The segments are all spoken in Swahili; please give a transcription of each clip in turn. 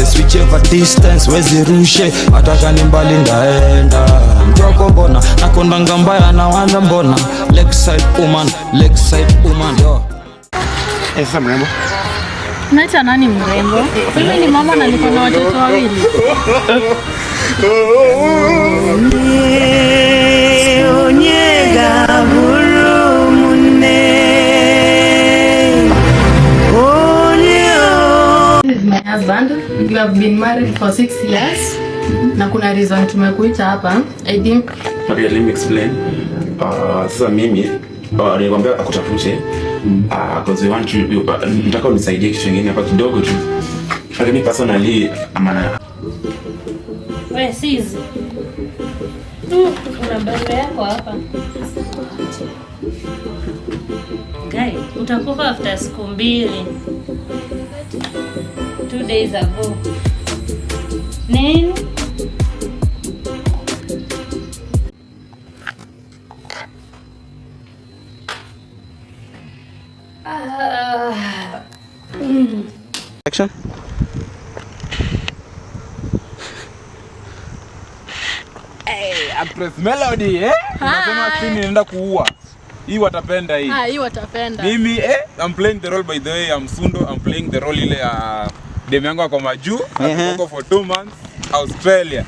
access whichever distance wezi rushe hata kani mbali ndaenda mtoko mbona nakondanga mbaya na wanda mbona lakeside woman yo. Esa mrembo. Unaita nani mrembo? Mimi ni mama na niko na watoto wawili. Onyega burumune. This is my husband. We have been married for 6 years. Na kuna reason tumekuita hapa. I think Okay, let me explain. Sasa mimi nilikwambia akutafute because we want to nataka unisaidie kitu kingine hapa kidogo tu. Lakini personally amana wewe sis. Kuna baba yako hapa. Guy, utakufa after siku 2. 2 days ago. Nini? Action. Actress Melody Unasema sini nenda kuua. Hii watapenda hii. hii watapenda. Mimi I'm playing the role by the way I'm Sundo. I'm playing the role ile ya demu yangu kwa majuu. Ako for 2 months Australia.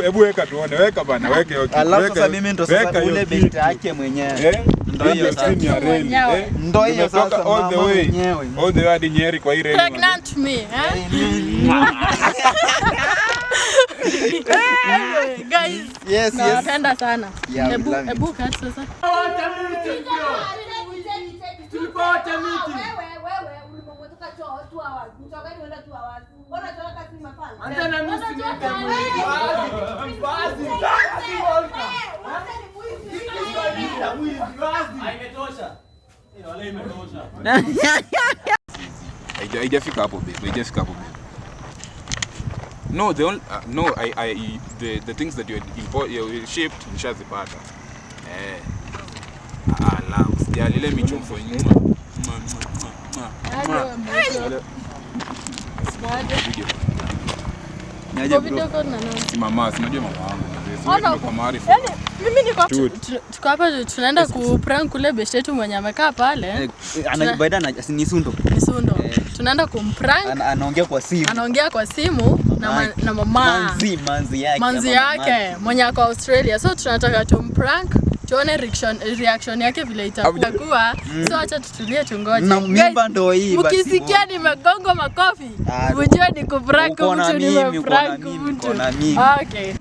Hebu weka tuone, weka bana, weke yote. Alafu sasa mimi ndo sasa ule binti yake mwenyewe. Ndio hiyo sasa. Ndio hiyo sasa all the way. All the way hadi Nyeri kwa ile. Pregnant me, guys. Yes. Napenda sana. Hebu kat sasa. Tulipata miti. Wewe ulipotoka tu hawa. Mtoka ni wenda tu hawa. Mbona tunataka si mafala? Hata na mimi si basi. Haijafika hapo babe. No, the only the things that you shipped nishazipata. Sijali ile michomfo nyuma. Nyaje bro. Mama, sinajua mama wangu. Kwa maarifa. Yaani mimi niko tuko hapa tunaenda ku prank kule best yetu mwenye amekaa pale. Anabaida ni Sundo. Ni Sundo. Tunaenda kumprank. Anaongea kwa simu na mama. Manzi yake mwenye ako Australia. So tunataka tumprank. Tuone reaction yake vile itakuwa. So acha tutulie tungoje. Na mimba ndo hii basi. Ukisikia nimegonga makofi, unajua ni kuprank mtu, nimeprank mtu. Okay.